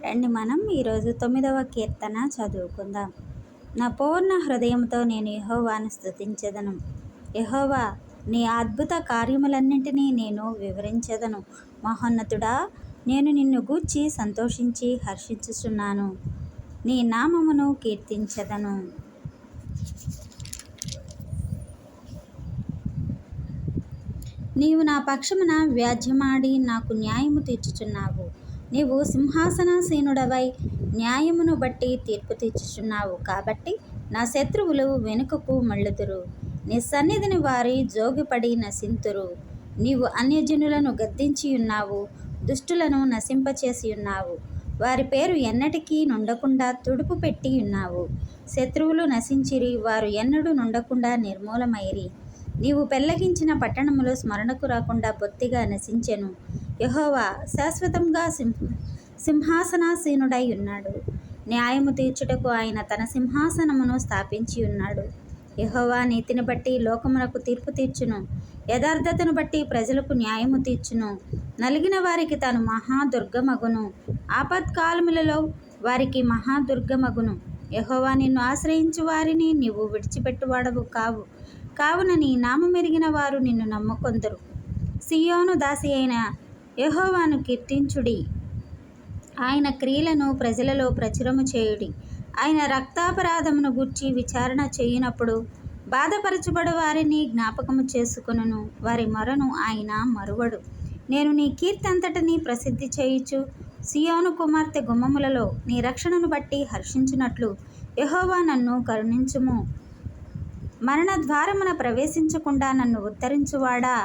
రండి మనం ఈరోజు 9వ కీర్తన చదువుకుందాం. నా పూర్ణ హృదయంతో నేను యెహోవాను స్తుతించెదను. యెహోవా, నీ అద్భుత కార్యములన్నింటినీ నేను వివరించెదను. మహోన్నతుడా, నేను నిన్ను గూర్చి సంతోషించి హర్షించుచున్నాను. నీ నామమును కీర్తించెదను. నీవు నా పక్షమున వ్యాజ్యమాడి నాకు న్యాయము తీర్చుచున్నావు. నీవు సింహాసనాసీనుడవై న్యాయమును బట్టి తీర్పు తీర్చుచున్నావు. కాబట్టి నా శత్రువులు వెనుకకు మళ్ళుదురు. నీ సన్నిధిని వారి జోగిపడి నశింతురు. నీవు అన్యజనులను గద్దించియున్నావు, దుష్టులను నశింపచేసియున్నావు. వారి పేరు ఎన్నటికీ నుండకుండా తుడుపు పెట్టియున్నావు. శత్రువులు నశించిరి, వారు ఎన్నడూ నుండకుండా నిర్మూలమైరి. నీవు పెళ్లగించిన పట్టణములు స్మరణకు రాకుండా బొత్తిగా నశించెను. యెహోవా శాశ్వతంగా సింహాసనాసీనుడై ఉన్నాడు. న్యాయము తీర్చుటకు ఆయన తన సింహాసనమును స్థాపించి ఉన్నాడు. యెహోవా నీతిని బట్టి లోకమునకు తీర్పు తీర్చును. యథార్థతను బట్టి ప్రజలకు న్యాయము తీర్చును. నలిగిన వారికి తాను మహాదుర్గమగును. ఆపత్కాలములలో వారికి మహాదుర్గమగును. యెహోవా నిన్ను ఆశ్రయించు వారిని నీవు విడిచిపెట్టువాడవు కావు. కావున నీ నామమెరిగిన వారు నిన్ను నమ్ముకొందురు. సీయోను దాసి అయిన యెహోవాను కీర్తించుడి. ఆయన క్రియలను ప్రజలలో ప్రచురము చేయుడి. ఆయన రక్తాపరాధమును గూర్చి విచారణ చేయునప్పుడు బాధపరచబడు వారిని జ్ఞాపకము చేసుకొనును. వారి మొరను ఆయన మరువడు. నేను నీ కీర్తి అంతటినీ ప్రసిద్ధి చేయుచు సీయోను కుమార్తె గుమ్మములలో నీ రక్షణను బట్టి హర్షించునట్లు యెహోవా నన్ను కరుణించుము. మరణ ద్వారమున ప్రవేశించకుండా నన్ను ఉద్ధరించువాడా,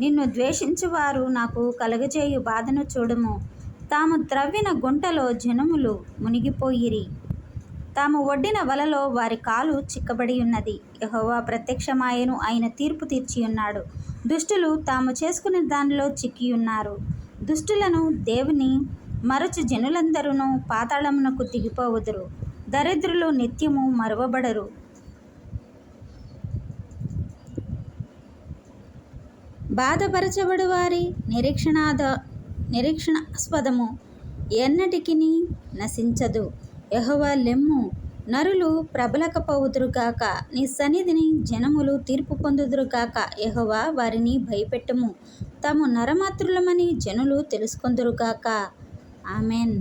నిన్ను ద్వేషించువారు నాకు కలుగజేయు బాధను చూడుము. తాము త్రవ్విన గుంటలో జనములు మునిగిపోయిరి. తాము ఒడ్డిన వలలో వారి కాలు చిక్కబడి ఉన్నది. యెహోవా ప్రత్యక్షమాయెను, ఆయన తీర్పు తీర్చియున్నాడు. దుష్టులు తాము చేసుకునే దానిలో చిక్కియున్నారు. దుష్టులను దేవుని మరచు జనులందరూ పాతాళమునకు దిగిపోవుదురు. దరిద్రులు నిత్యము మరువబడరు. బాధపరచబడు వారి నిరీక్షణాస్పదము ఎన్నటికిని నశించదు. యెహోవా లెమ్ము, నరులు ప్రబలకపోవుదురుగాక. నీ సన్నిధిని జనములు తీర్పు పొందుదురుగాక. యెహోవా, వారిని భయపెట్టుము. తాము నరమాత్రులమని జనులు తెలుసుకొందురుగాక. ఆమేన్.